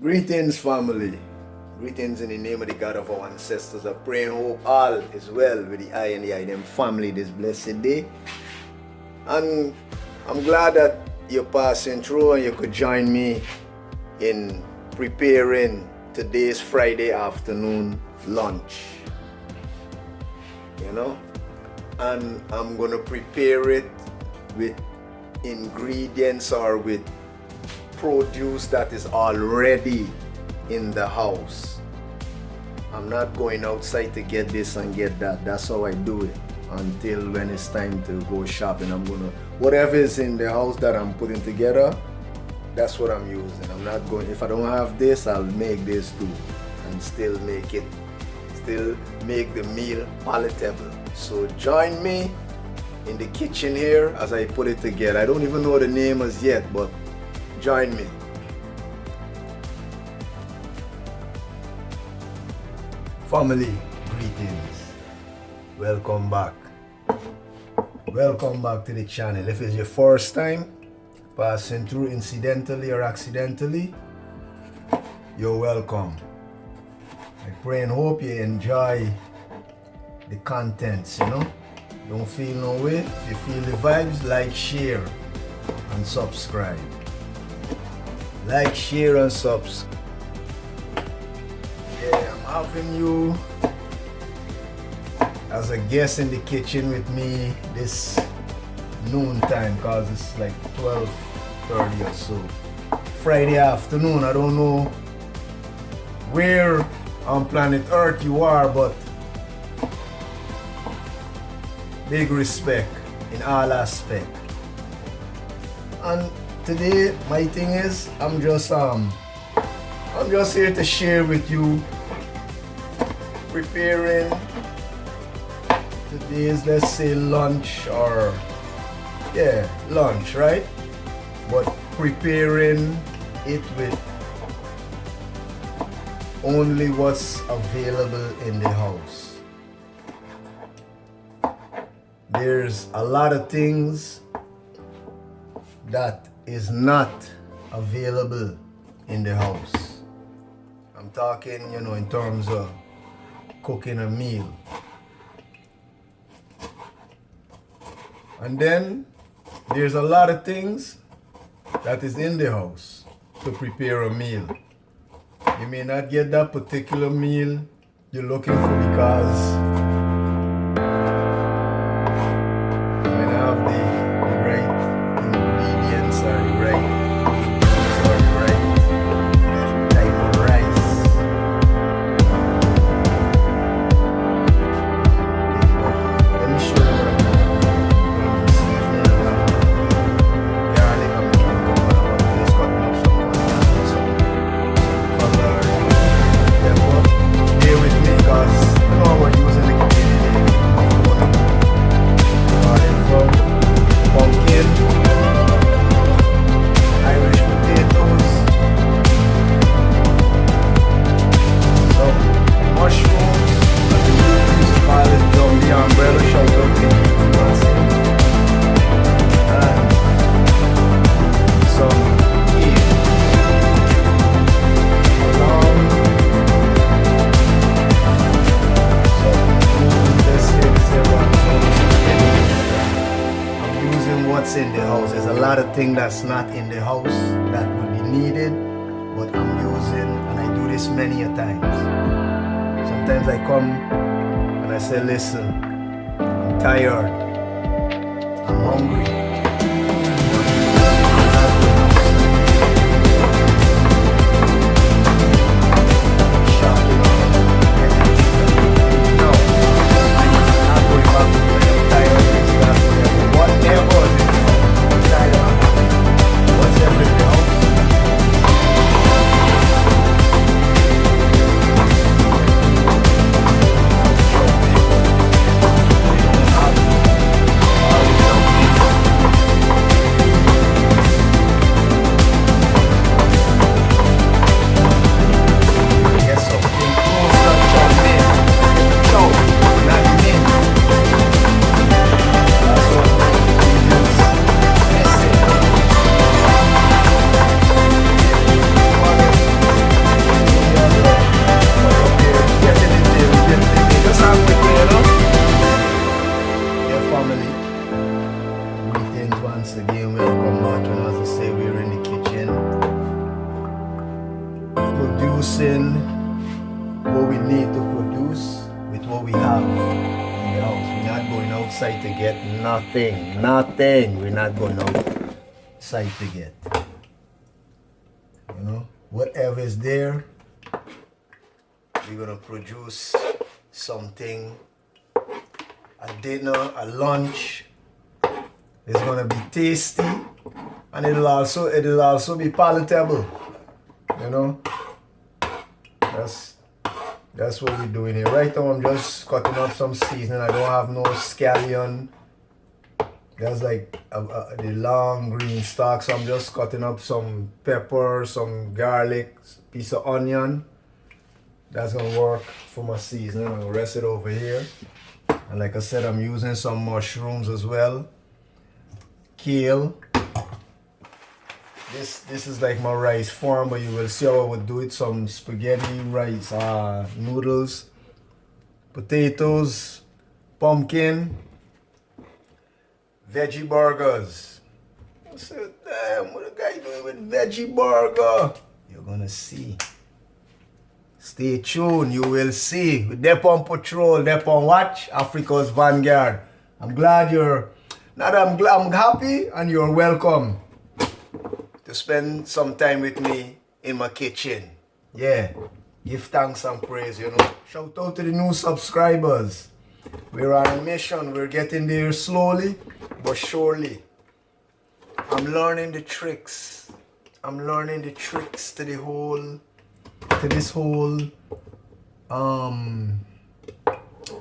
Greetings, family. Greetings in the name of the God of our ancestors. I pray and hope all is well with the I and the I them family this blessed day. And I'm glad that you're passing through and you could join me in preparing today's Friday afternoon lunch. You know? And I'm gonna prepare it with ingredients or with produce that is already in the house. I'm not going outside to get this and get that. That's how I do it until when it's time to go shopping. Whatever is in the house that I'm putting together, that's what I'm using. I'm not going, if I don't have this, I'll make this too and still make the meal palatable. So join me in the kitchen here as I put it together. I don't even know the name as yet, but join me. Family, greetings. Welcome back. Welcome back to the channel. If it's your first time passing through incidentally or accidentally, you're welcome. I pray and hope you enjoy the contents, you know. Don't feel no way. If you feel the vibes, like, share, and subscribe. Like, share, and subscribe. Yeah, I'm having you as a guest in the kitchen with me this noon time, because it's like 12:30 or so. Friday afternoon. I don't know where on planet Earth you are, but big respect in all aspects. And today my thing is I'm just here to share with you preparing today's, let's say, lunch, or lunch, right? But preparing it with only what's available in the house. There's a lot of things that is not available in the house. I'm talking, in terms of cooking a meal. And then there's a lot of things that is in the house to prepare a meal. You may not get that particular meal you're looking for because you might not have the right ingredients or the right type of rice. Let me show you what I'm doing. Seasoning, garlic, I'm just cutting up some onions, some color. Bear with me because I know we're using the Canadian phone. Starting from pumpkin, Irish potatoes, some mushrooms, as we used to call it down the umbrella, shout out to you, massive, and some kale, along I'm using what's in the house. There's a lot of things that's not in the house that would be needed, but I'm using, and I do this many a times. Sometimes I come and I say, listen, I'm tired, I'm hungry. producing what we need to produce with what we have in the house. We're not going outside to get nothing. Nothing. We're not going outside to get. You know, whatever is there, we're gonna produce something. A dinner, a lunch. It's gonna be tasty, and it'll also be palatable. You know, that's what we're doing here. Right now I'm just cutting up some seasoning. I don't have no scallion. That's like the long green stalk. So I'm just cutting up some pepper, some garlic, piece of onion. That's gonna work for my seasoning. I'm gonna rest it over here. And like I said, I'm using some mushrooms as well. Kale. This is like my rice form, but you will see how I would do it. Some spaghetti, rice, noodles, potatoes, pumpkin, veggie burgers. I said, damn, what a guy doing with veggie burger? You're gonna see. Stay tuned, you will see. We're there on patrol, there on watch, Africa's Vanguard. I'm glad you're, I'm happy and you're welcome to spend some time with me in my kitchen. Yeah, give thanks and praise, you know. Shout out to the new subscribers. We're on a mission, we're getting there slowly but surely. I'm learning the tricks. I'm learning the tricks to this whole,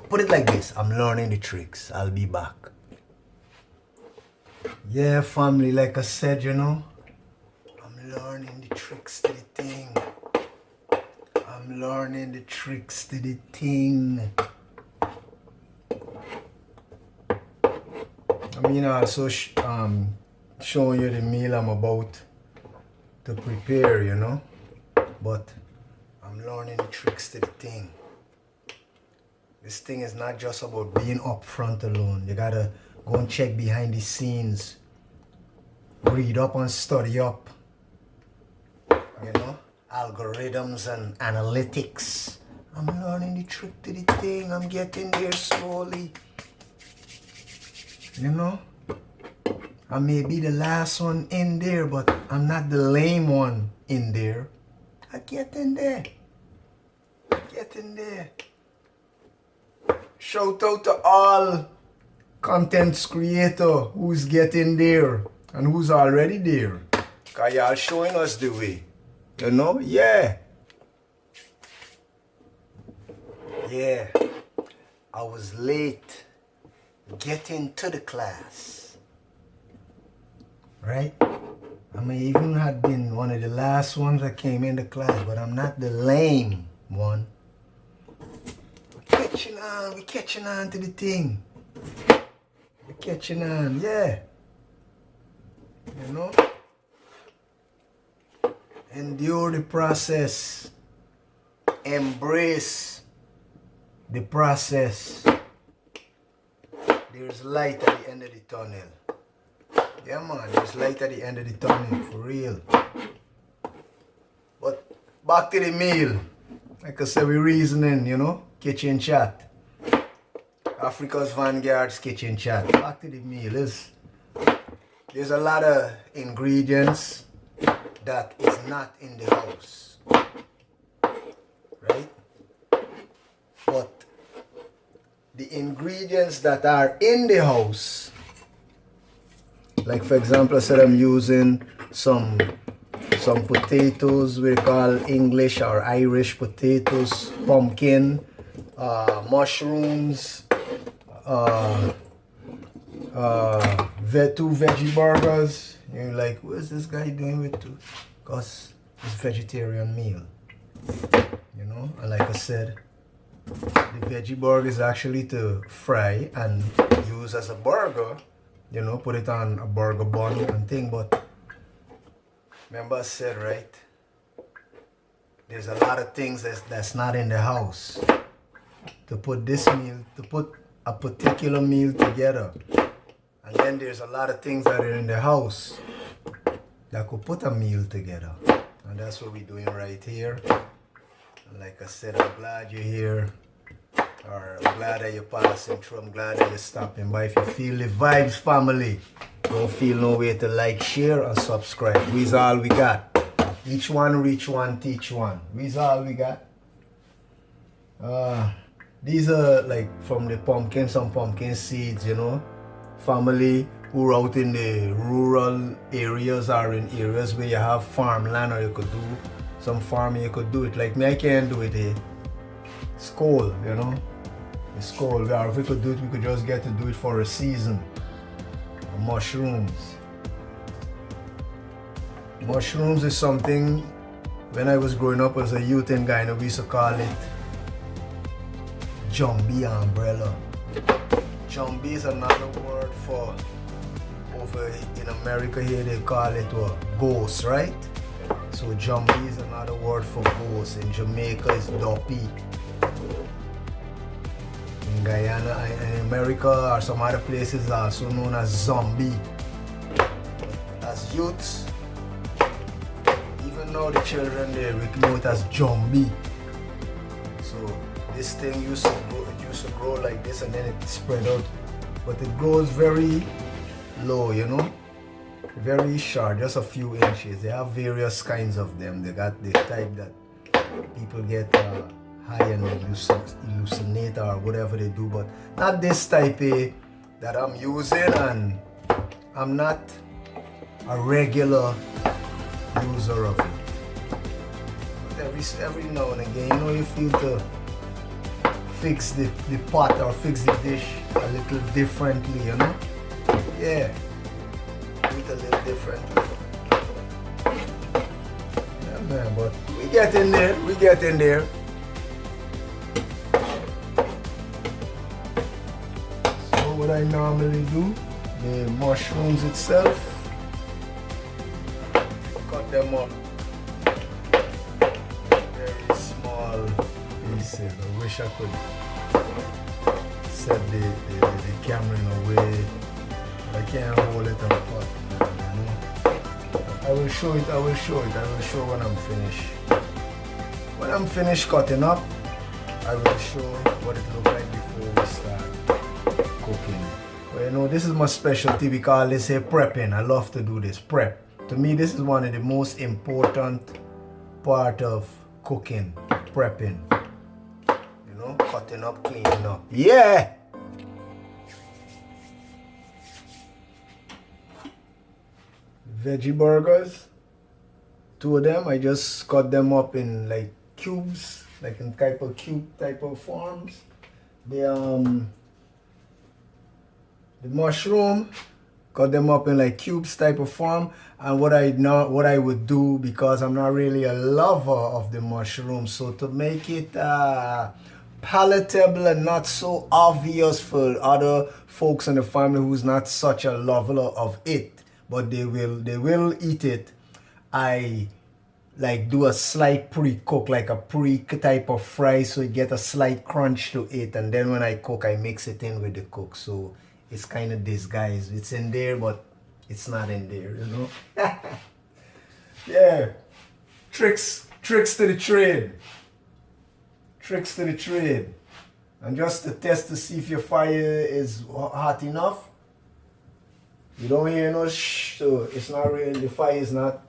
put it like this, I'm learning the tricks. I'll be back. Yeah, family, like I said, you know, I'm learning the tricks to the thing. I'm learning the tricks to the thing. I mean, also showing you the meal I'm about to prepare, you know, but I'm learning the tricks to the thing. This thing is not just about being up front alone. You gotta go and check behind the scenes. Read up and study up. You know, algorithms and analytics. I'm learning the trick to the thing. I'm getting there slowly. You know, I may be the last one in there, but I'm not the lame one in there. I get in there. Get in there. Shout out to all content creator who's getting there and who's already there. Cause y'all showing us the way. You know? Yeah. Yeah. I was late getting to the class. Right? I may even have been one of the last ones that came in the class, but I'm not the lame one. We're catching on to the thing. We're catching on, yeah. You know? Endure the process. Embrace the process. There's light at the end of the tunnel. Yeah, man, there's light at the end of the tunnel, for real. But back to the meal. Like I said, we're reasoning, you know, kitchen chat. Africa's Vanguard's kitchen chat. Back to the meal. There's a lot of ingredients that is not in the house. Right? But the ingredients that are in the house, like for example, I said I'm using some potatoes we call English or Irish potatoes, pumpkin, mushrooms, two veggie burgers. You're like, what is this guy doing with two? Because it's vegetarian meal. You know, and like I said, the veggie burger is actually to fry and use as a burger. You know, put it on a burger bun and thing, but remember I said, right? There's a lot of things that's not in the house to put this meal, to put a particular meal together. And then there's a lot of things that are in the house that could put a meal together. And that's what we're doing right here. Like I said, I'm glad you're here. Or I'm glad that you're passing through. I'm glad that you're stopping by. If you feel the vibes, family, don't feel no way to like, share, and subscribe. We's all we got. Each one reach one, teach one. We's all we got. These are like from the pumpkin, some pumpkin seeds, you know. Family who are out in the rural areas or in areas where you have farmland, or you could do some farming, you could do it. Like me, I can't do it here. It's cold, you know. It's cold. Or if we could do it, we could just get to do it for a season. Mushrooms. Mushrooms is something, when I was growing up as a youth in Guyana, we used to call it Jumbie umbrella. Jumbie is another word for, over in America here, they call it ghost, right? So Jumbie is another word for ghost. In Jamaica, it's Doppy. In Guyana and in America or some other places, also known as zombie. As youths, even now the children there, we know it as Jumbie. So this thing used to grow like this, and then it spread out, but it grows very low, you know, very short, just a few inches. They have various kinds of them. They got the type that people get high and hallucinate or whatever they do, but not this type that I'm using, and I'm not a regular user of it. But every now and again, you know, you feel to fix the pot or fix the dish a little differently, you know? Yeah, do it a little differently. Yeah, man, but we get in there. So what I normally do, the mushrooms itself, cut them up very small pieces. I wish I could set the camera in a way I can't hold it apart, you know. I will show when I'm finished. When I'm finished cutting up, I will show what it looks like before we start cooking. But you know, this is my specialty. We call this here prepping. I love to do this, prep. To me, this is one of the most important part of cooking, prepping. You know, cutting up, cleaning up. Yeah! Veggie burgers, 2 of them. I just cut them up in like cubes, like in cube type of forms. The mushroom, cut them up in like cubes type of form. And what I would do, because I'm not really a lover of the mushroom, so to make it palatable and not so obvious for other folks in the family who's not such a lover of it, but they will eat it, I like do a slight pre-cook, like a pre-type of fry, so you get a slight crunch to it, and then when I cook, I mix it in with the cook. So it's kind of disguised. It's in there, but it's not in there, you know. Yeah, tricks to the trade. Tricks to the trade. And just to test to see if your fire is hot enough. You don't hear no shh, so it's not really, the fire is not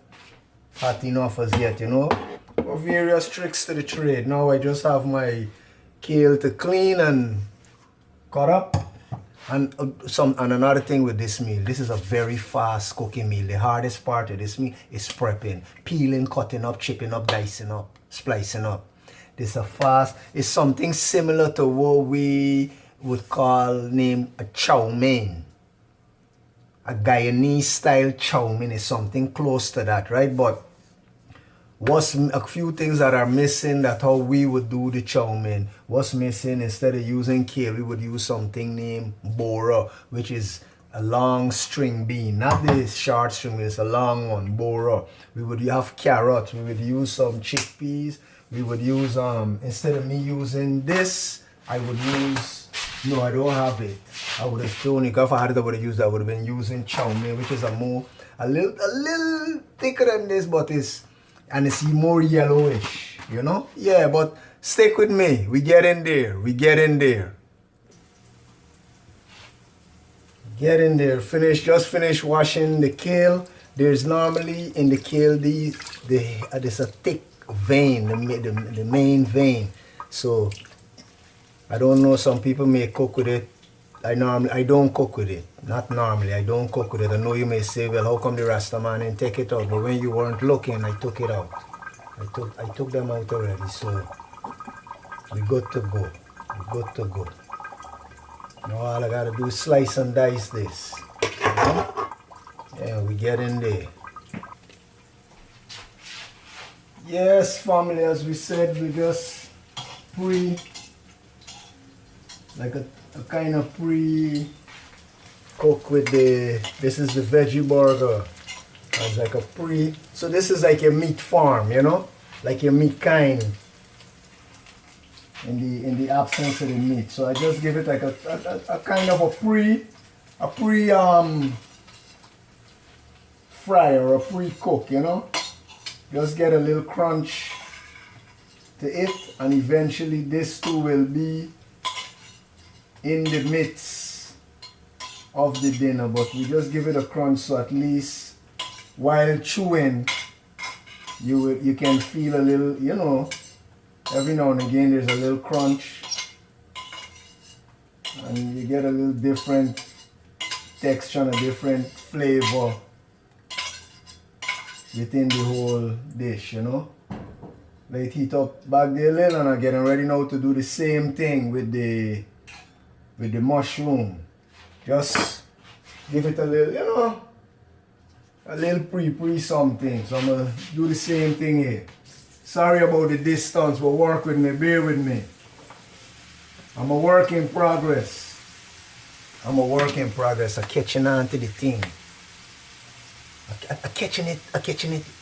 hot enough as yet, you know. But various tricks to the trade. Now I just have my kale to clean and cut up. And another thing with this meal, this is a very fast cooking meal. The hardest part of this meal is prepping, peeling, cutting up, chipping up, dicing up, splicing up. This is it's something similar to what we would name a chow mein. A Guyanese style chow mein is something close to that, right? But what's a few things that are missing, that how we would do the chow mein. What's missing, instead of using kale, we would use something named bora, which is a long string bean, not the short string, it's a long one, bora. We would have carrots, we would use some chickpeas, we would use, instead of me using this, I would use, no, I don't have it. I would have shown it, if I had it, I would have used that. I would have been using chow mein, which is a little thicker than this, but it's more yellowish. you know? Yeah, but stick with me. We get in there. We get in there. Get in there. Just finish washing the kale. There's normally in the kale there's a thick vein, the main vein. So I don't know. Some people may cook with it. I don't cook with it. Not normally. I don't cook with it. I know you may say, well, how come the Rasta man and take it out? But when you weren't looking, I took it out. I took them out already. So we good to go. We good to go. Now all I gotta do is slice and dice this. You know? Yeah, we get in there. Yes, family, as we said, we just like a kind of pre-cook with this is the veggie burger. It's like so this is like a meat farm, you know? Like your meat kind in the absence of the meat. So I just give it like a kind of a fry or a pre-cook, you know? Just get a little crunch to it, and eventually this too will be in the midst of the dinner. But we just give it a crunch, so at least while chewing you can feel a little, you know, every now and again there's a little crunch and you get a little different texture and a different flavor within the whole dish, you know. Let it heat up back there a little, and I'm getting ready now to do the same thing with the mushroom. Just give it a little, you know, a little pre something. So I'm gonna do the same thing here. Sorry about the distance, but work with me, bear with me. I'm a work in progress. I'm a work in progress. I'm catching on to the thing. I'm catching it.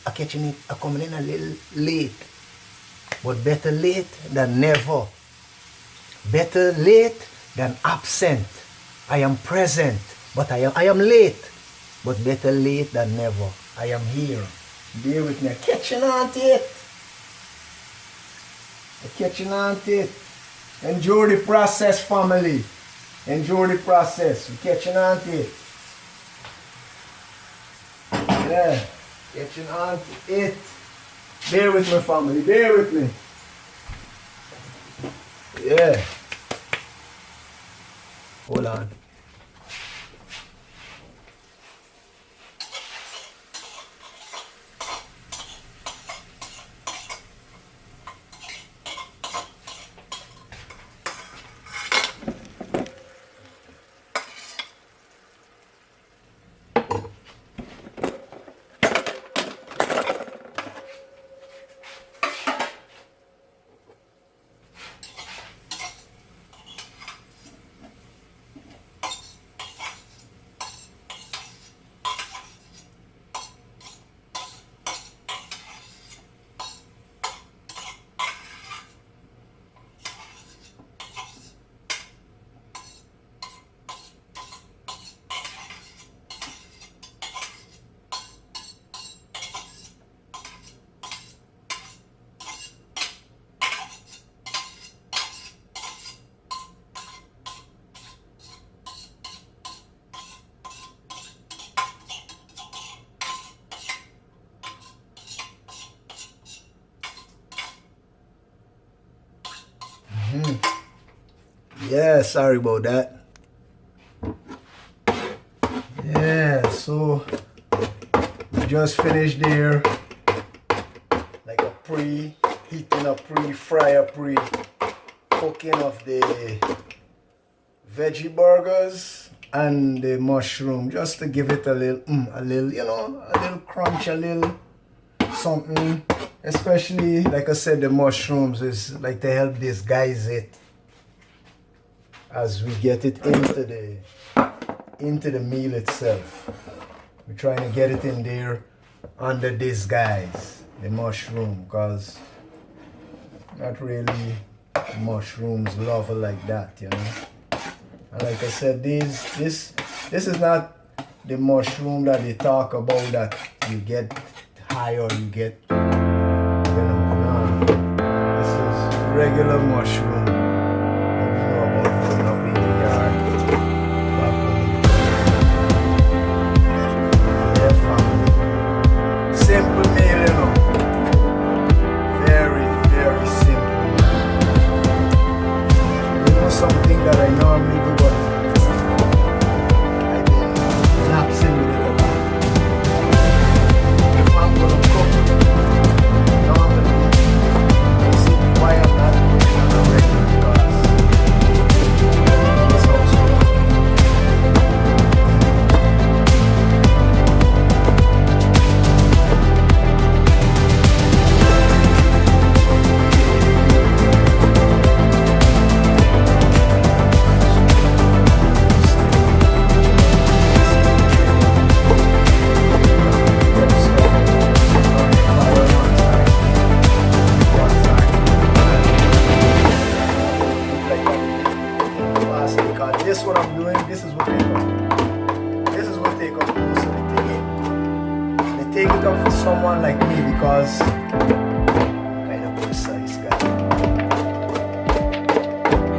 I'm coming in a little late. But better late than never. Better late than absent. I am present, but I am late. But better late than never. I am here. Bear with me. I'm catching on to it. I'm catching on to it. Enjoy the process, family. Enjoy the process. We're catching on to it. Yeah, catching on to it. Bear with me, family. Bear with me. Yeah. Hold on. Yeah, sorry about that. Yeah, so we just finished there. Like a heating up fryer cooking of the veggie burgers and the mushroom, just to give it a little, you know, a little crunch, a little something. Especially, like I said, the mushrooms is like to help disguise it as we get it into the meal itself. We're trying to get it in there under disguise, the mushroom, because not really mushrooms lover like that, you know. And like I said, this is not the mushroom that they talk about that you get high or you get, you know, nah. regular mushroom. What we know about growing up in the yard. Back home. Yeah, family. Simple meal, you know. Very, very simple. You know something that I normally do, but I've been lapsing with it a lot. If I'm gonna cook, normally, you see why I'm not cooking on a regular because it's also this what I'm doing, this is what they come. This is what they come. So they take it up for someone like me because kind of precise guy.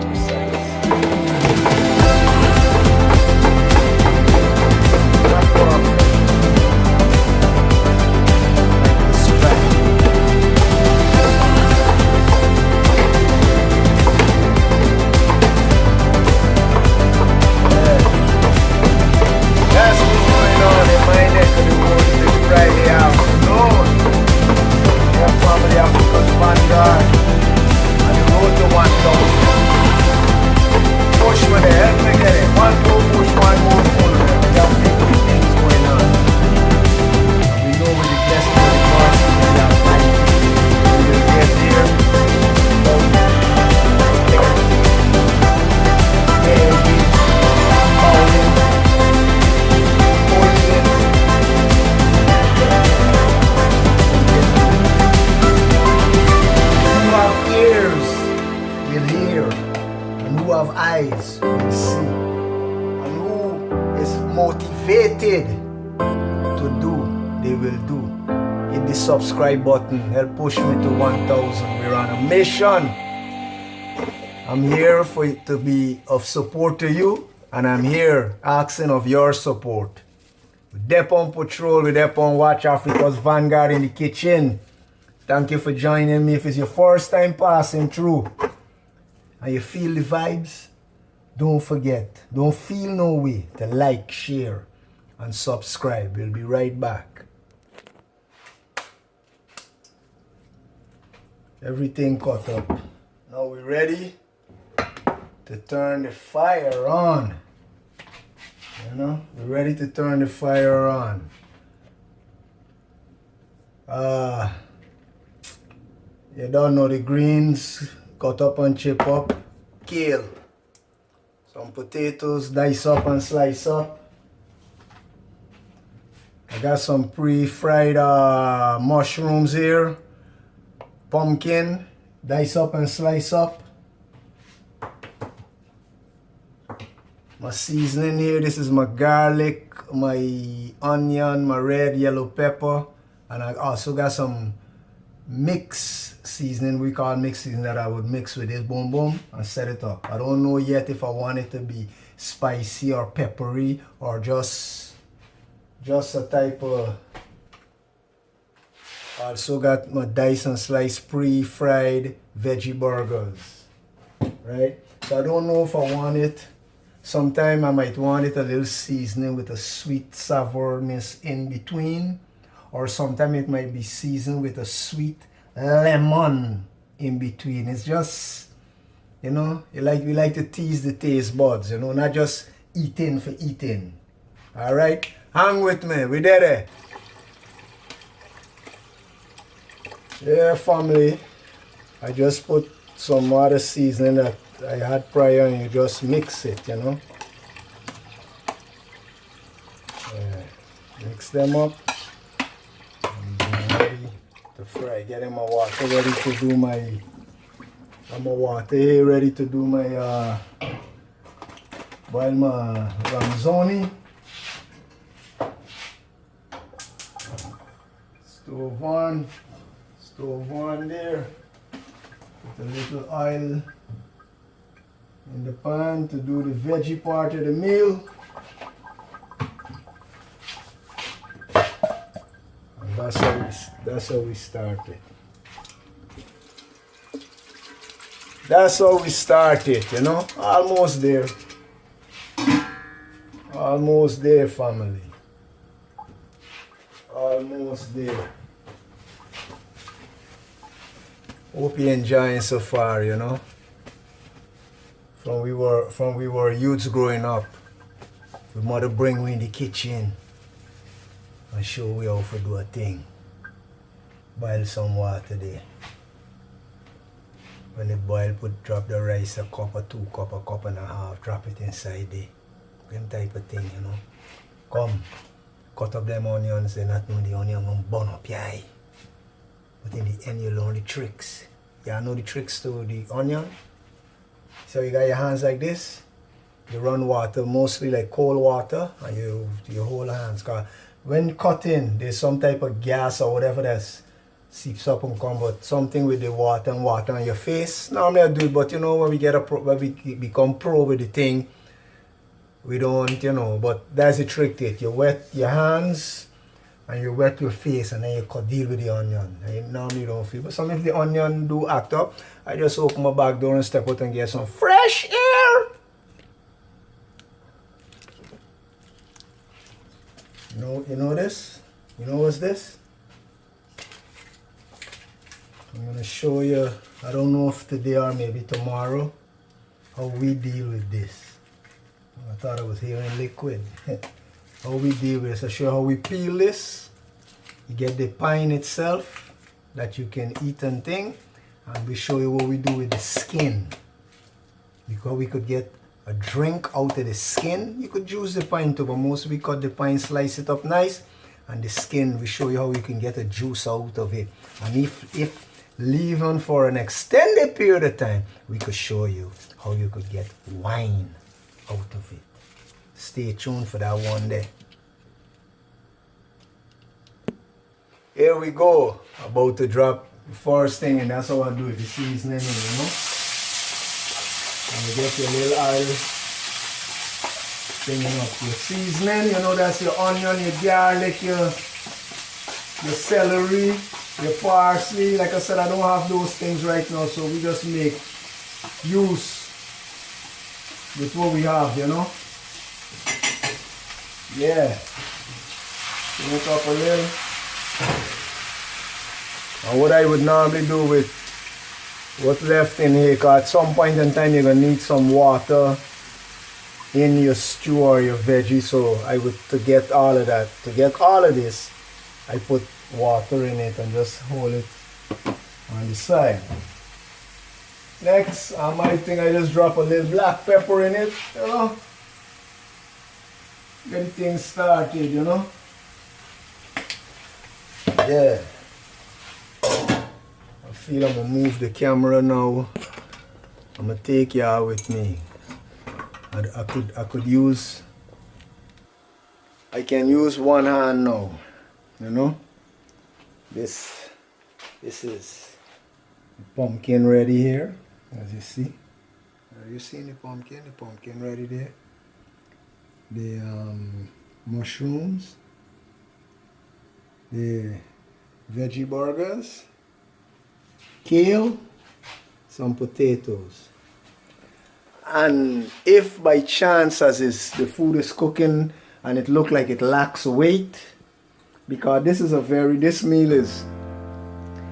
Precise. Not perfect. Like the strap. That's what's going on in my neck of the woods this Friday afternoon. Yeah, family Africa's Vanguard on the road to 1,000. Push me there, help me get it. One more push, one more pull. We got big things going on. And we know with the blessing of the mercy we have life. We will get there. Maybe, falling. Who have ears will hear, and who have eyes will see, and who is motivated to do, they will do. Hit the subscribe button, help push me to 1,000. We're on a mission. I'm here for it to be of support to you, and I'm here asking of your support. We're Dep on patrol, we're Dep on Watch Africa's Vanguard in the kitchen. Thank you for joining me. If it's your first time passing through and you feel the vibes, don't forget, don't feel no way to like, share, and subscribe. We'll be right back. Everything cut up. Now we're ready to turn the fire on. You know, we're ready to turn the fire on. You don't know the greens, cut up and chip up. Kale. Some potatoes, dice up and slice up. I got some pre-fried mushrooms here. Pumpkin, dice up and slice up. My seasoning here, this is my garlic, my onion, my red, yellow pepper. And I also got some mix seasoning, we call mix seasoning, that I would mix with this boom boom and set it up. I don't know yet if I want it to be spicy or peppery or just a type of. Also got my dice and slice pre-fried veggie burgers, right? So I don't know if I want it. Sometime I might want it a little seasoning with a sweet savourness in between, or sometime it might be seasoned with a sweet lemon in between. It's just, you know, we like to tease the taste buds, you know, not just eating for eating. All right, hang with me, we did it. Yeah, family, I just put some other seasoning that I had prior, and you just mix it, you know. Yeah, mix them up. And I'm ready to fry. Getting my water ready to do my. Water here ready to do my boil my ranzoni. Stove on there. Put a little oil in the pan to do the veggie part of the meal. And that's how we started. That's how we started, you know. Almost there. Almost there, family. Almost there. Hope you're enjoying so far, you know. From we were youths growing up, we mother bring we in the kitchen and show we how to do a thing. Boil some water there. When it boil, drop the rice, a cup or 2 cup, a cup and a half, drop it inside there. Them type of thing, you know. Come, cut up them onions, and not know the onion gonna burn up your eye. But in the end, you learn the tricks. You know the tricks to the onion? So you got your hands like this. You run water, mostly like cold water, and you hold hands. Cause when cutting, there's some type of gas or whatever that seeps up and come, but something with the water and water on your face. Normally I do it, but you know when we become pro with the thing, we don't, you know. But that's the trick to it. You wet your hands and you wet your face, and then you could deal with the onion. And you normally don't feel. But some if the onion do act up, I just open my back door and step out and get some fresh air. You know this? You know what's this? I'm gonna show you, I don't know if today or maybe tomorrow, how we deal with this. I thought I was here in liquid. How we deal with this. I show you how we peel this. You get the pine itself that you can eat and thing. And we show you what we do with the skin. Because we could get a drink out of the skin. You could use the pine too, but most we cut the pine, slice it up nice. And the skin, we show you how you can get a juice out of it. And if leaving for an extended period of time, we could show you how you could get wine out of it. Stay tuned for that one day. Here we go. About to drop the first thing, and that's how I do it, the seasoning, you know. And you get your little oil, bringing up your seasoning, you know, that's your onion, your garlic, your celery, your parsley. Like I said, I don't have those things right now, so we just make use with what we have, you know. Yeah. Bring it up a little. And what I would normally do with what's left in here, because at some point in time you're going to need some water in your stew or your veggie. So I would, to get all of that, to get all of this, I put water in it and just hold it on the side. Next, I might think I just drop a little black pepper in it, you know. Get the thing started, you know. Yeah. I feel I'm gonna move the camera now. I'm gonna take y'all with me. I could use, I can use one hand now, you know. This is the pumpkin ready here, as you see. Are you seeing the pumpkin? The pumpkin ready there. The mushrooms, the veggie burgers, kale, some potatoes. And if by chance as the food is cooking and it look like it lacks weight, because this meal is,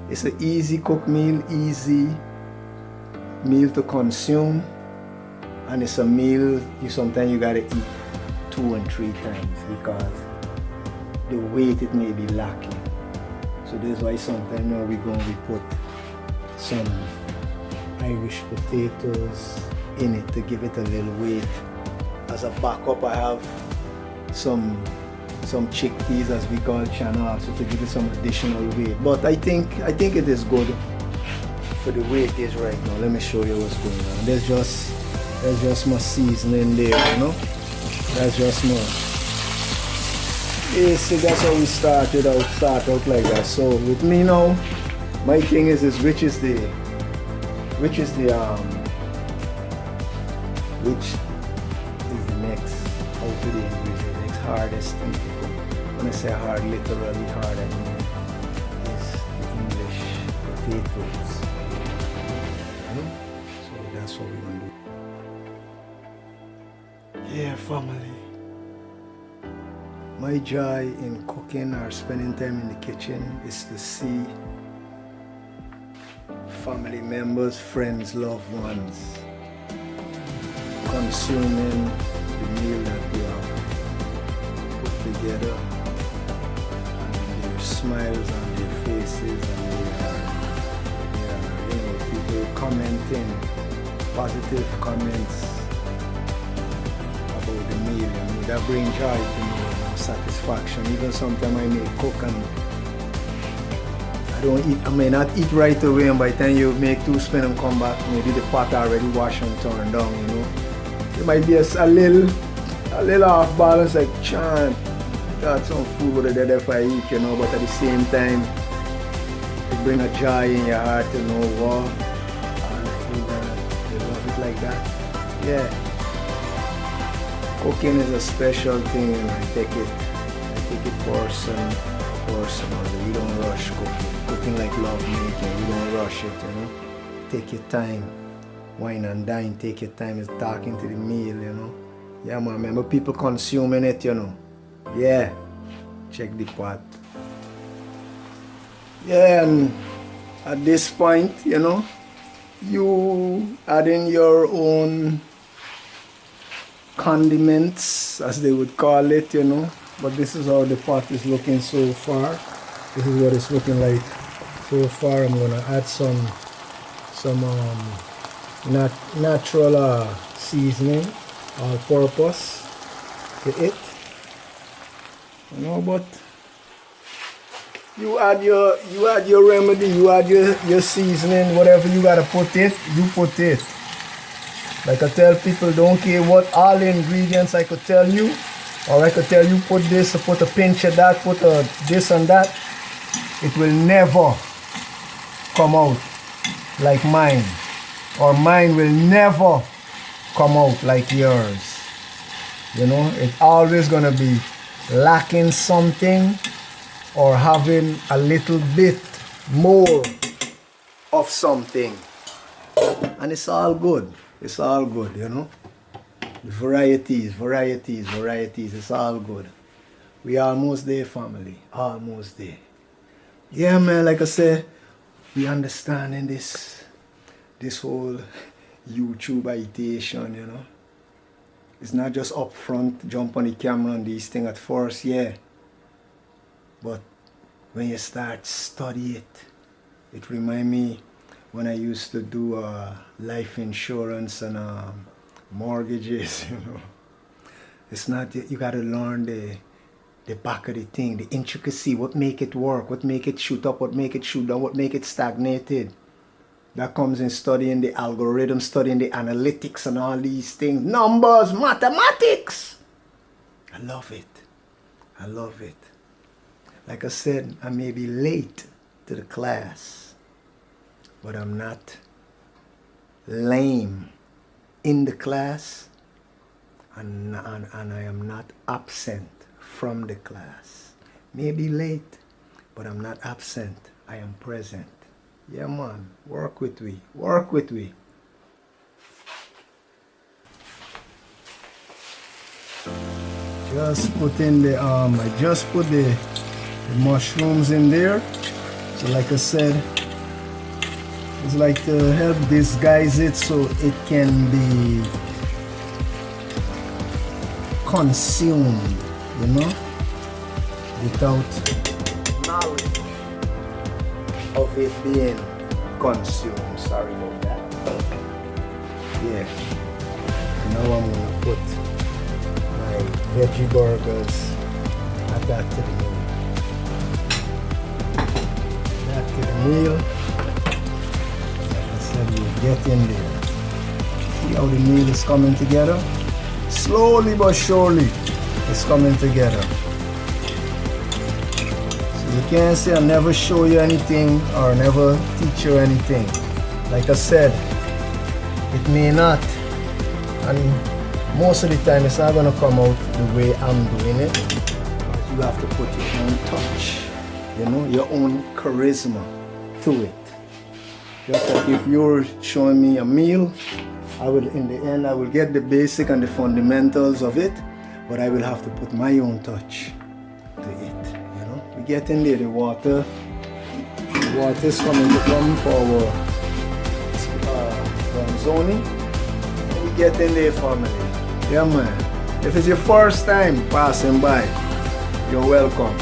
it's an easy cook meal, easy meal to consume, and it's a meal sometimes you gotta eat 2 and 3 times because the weight it may be lacking. So that's why sometimes we put some Irish potatoes in it to give it a little weight. As a backup, I have some chickpeas, as we call chana, so to give it some additional weight. But I think it is good for the way it is right now. Let me show you what's going on. There's just my seasoning there, you know. That's just more. Yeah, see, that's how we start out like that. So with me now, my thing is as rich as the which is the which is the next out of the ingredient, the next hardest thing to cook. When I say hard, literally hard, I mean is the English potatoes. So that's what we're gonna do. Yeah, family. My joy in cooking or spending time in the kitchen is to see family members, friends, loved ones consuming the meal that we have put together, and their smiles on their faces, and people commenting positive comments about the meal. That brings joy to me, satisfaction. Even sometimes I may cook and I may not eat right away, and by the time you make 2 spoons and come back, maybe the pot already washed and turned down, It might be a little off balance, like, chant, got some food over there if I eat, but at the same time, it brings a joy in your heart to know what, food, you love it like that. Yeah. Cooking is a special thing, and I take it personal. You don't rush cooking. Cooking like love making. You don't rush it, Take your time. Wine and dine. Take your time. It's talking to the meal, Yeah, man. Remember people consuming it, Yeah. Check the pot. Yeah, and at this point, you add in your own condiments, as they would call it, But this is how the pot is looking so far. This is what it's looking like so far. I'm gonna add some natural seasoning, all-purpose to it. But you add your remedy, you add your seasoning, whatever you gotta put it, you put it. Like I tell people, don't care what all the ingredients I could tell you, or I could tell you put this, or put a pinch of that, put a this and that. It will never come out like mine, or mine will never come out like yours. It's always gonna be lacking something or having a little bit more of something, and it's all good. It's all good, Varieties, it's all good. We almost there, family, almost there. Yeah, man, like I said, we understanding this whole YouTube ideation, It's not just up front, jump on the camera and these things at first, yeah. But when you start study it, it remind me when I used to do life insurance and mortgages, It's not, you gotta learn the back of the thing, the intricacy, what make it work, what make it shoot up, what make it shoot down, what make it stagnated. That comes in studying the algorithm, studying the analytics and all these things. Numbers, mathematics. I love it. I love it. Like I said, I may be late to the class, but I'm not lame in the class, and I am not absent from the class. Maybe late, but I'm not absent. I am present. Yeah, man. Work with me. Work with me. Just put in the I just put the mushrooms in there. So like I said, it's like to help disguise it so it can be consumed, without knowledge of it being consumed. Sorry about that. Yeah. Now I'm gonna put my veggie burgers, add that to the meal. That to the meal. Like I said, you get in there. See how the meal is coming together? Slowly but surely, it's coming together. So you can't say I never show you anything or never teach you anything. like I said, it may not, and most of the time it's not going to come out the way I'm doing it. You have to put your own touch, you know, your own charisma to it. Just like if you're showing me a meal, I will, in the end, I will get the basic and the fundamentals of it, but I will have to put my own touch to it, you know. We get in there, the water is coming to come for our Ronzoni. We get in there, family. Yeah, man. If it's your first time passing by, you're welcome.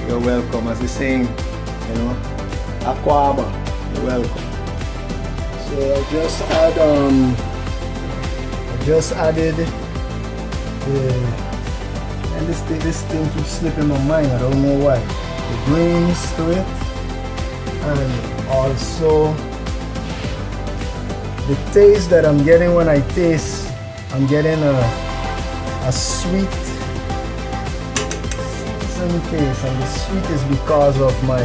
You're welcome. As the saying, you know, Akwaba, you're welcome. So I just added and this thing keeps slipping my mind. I don't know why. The greens to it, and also the taste that I'm getting when I taste. I'm getting a sweet season taste, and the sweet is because of my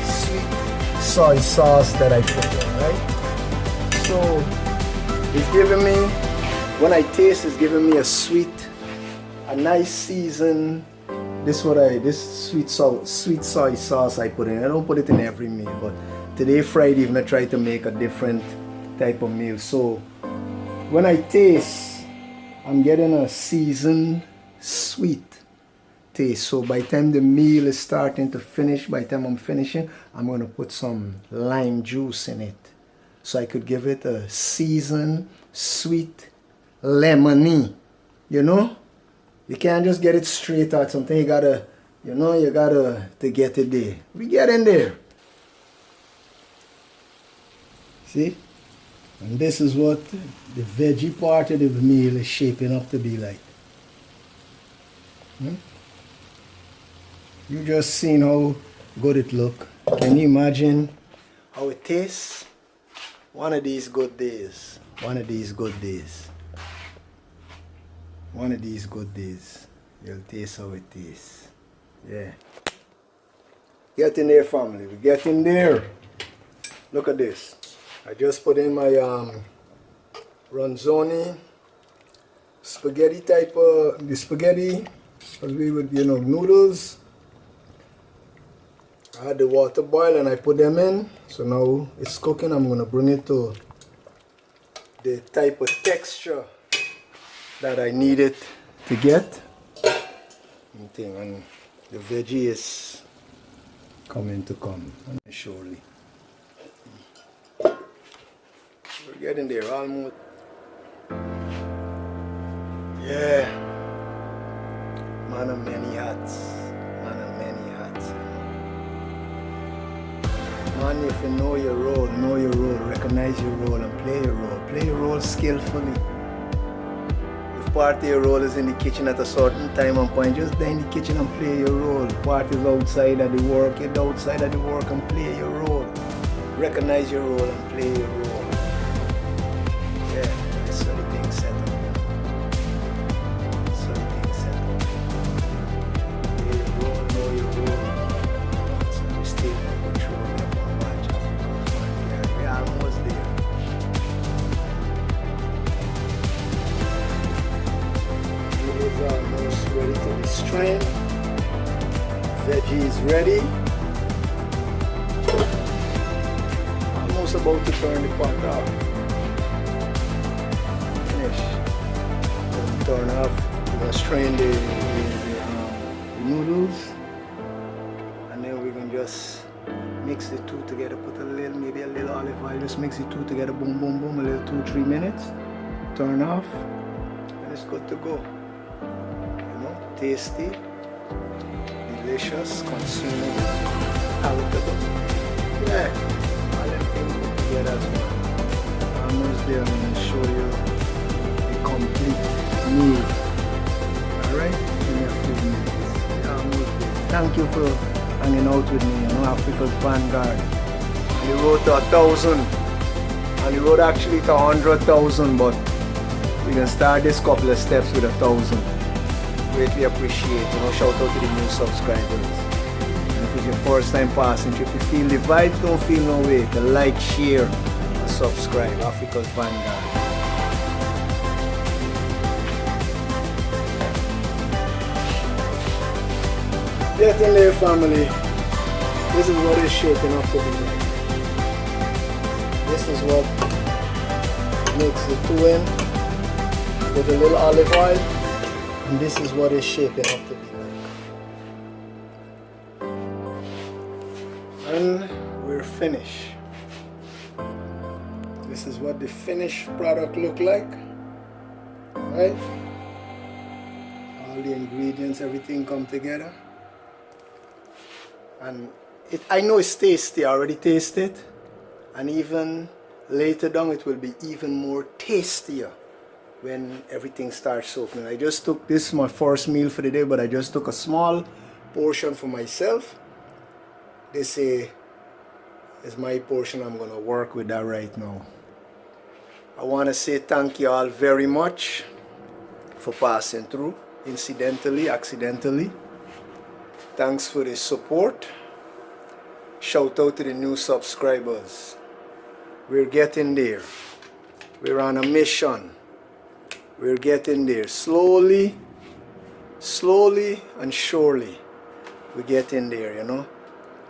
sweet soy sauce that I put in, right? So it's giving me, when I taste, it's giving me a sweet, a nice season. This sweet soy sauce I put in. I don't put it in every meal, but today Friday evening I try to make a different type of meal. So when I taste, I'm getting a seasoned sweet taste. So by the time the meal is starting to finish, by the time I'm finishing, I'm going to put some lime juice in it, so I could give it a seasoned, sweet, lemony. You know, you can't just get it straight out. Something you gotta to get it there. We get in there. See, and this is what the veggie part of the meal is shaping up to be like. You just seen how good it look. Can you imagine how it tastes? One of these good days. One of these good days. One of these good days. You'll taste how it tastes. Yeah. Get in there, family. We get in there. Look at this. I just put in my Ronzoni spaghetti type of the spaghetti, as we would, you know, noodles. I had the water boil and I put them in. So now it's cooking. I'm gonna bring it to the type of texture that I need it to get. And the veggie is coming to come surely. We're getting there almost. Yeah. Man of many hats. Man of many hats. Man, if you know your role, recognize your role and play your role. Play your role skillfully. If part of your role is in the kitchen at a certain time and point, just stay in the kitchen and play your role. Part is outside of the work, get outside of the work and play your role. Recognize your role and play your role. Yeah, that's how the thing set up. That's how the thing set up. Play your role, know your role. So we stay in control and watch Africa. Yeah, we're almost there. It is almost ready to be strained. Veggie is ready. Almost about to turn the pot off. Finish. Turn off. We're gonna strain the noodles, and then we're gonna just mix the two together. Put maybe a little olive oil. Just mix the two together. Boom, boom, boom. A little 2-3 minutes. Turn off, and it's good to go. You know, tasty, delicious, consumable, palatable. Yeah, all them things put together as well. Almost there. I'm gonna show you the complete meal. Alright? In a few minutes. Yeah, almost there. Thank you for hanging out with me, you know, Africa's Vanguard. On the road to 1,000. On the road actually to 100,000, but we can start this couple of steps with 1,000. Greatly appreciate, you know, shout out to the new subscribers. And if your first time passing through. If you feel the vibes, don't feel no way to like, share, and subscribe. Africa's Vanguard. Get in there, family. This is what it's shaping up to be like. This is what makes the two in with a little olive oil, and this is what it's shaping up to be like. And we're finished. This is what the finished product look like. Right? All the ingredients, everything come together. And I know it's tasty, I already tasted it. And even later down it will be even more tastier when everything starts opening. I just took this, my first meal for the day, but I just took a small portion for myself. This is my portion. I'm gonna work with that right now. I wanna say thank you all very much for passing through, incidentally, accidentally. Thanks for the support. Shout out to the new subscribers. We're getting there. We're on a mission. We're getting there. Slowly and surely. We're getting there, you know.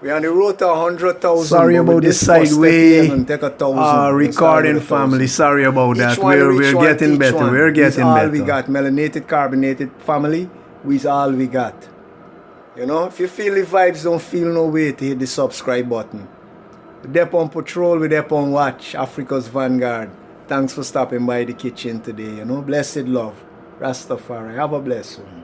We're on the road to 100,000. Sorry about this sideway recording, family. Sorry about that. We're getting better. We're getting better. All we got. Melanated, carbonated family. We's all we got. You know, if you feel the vibes, don't feel no way to hit the subscribe button. We're there on patrol, we're there on watch. Africa's Vanguard. Thanks for stopping by the kitchen today, you know. Blessed love. Rastafari. Have a blessed one.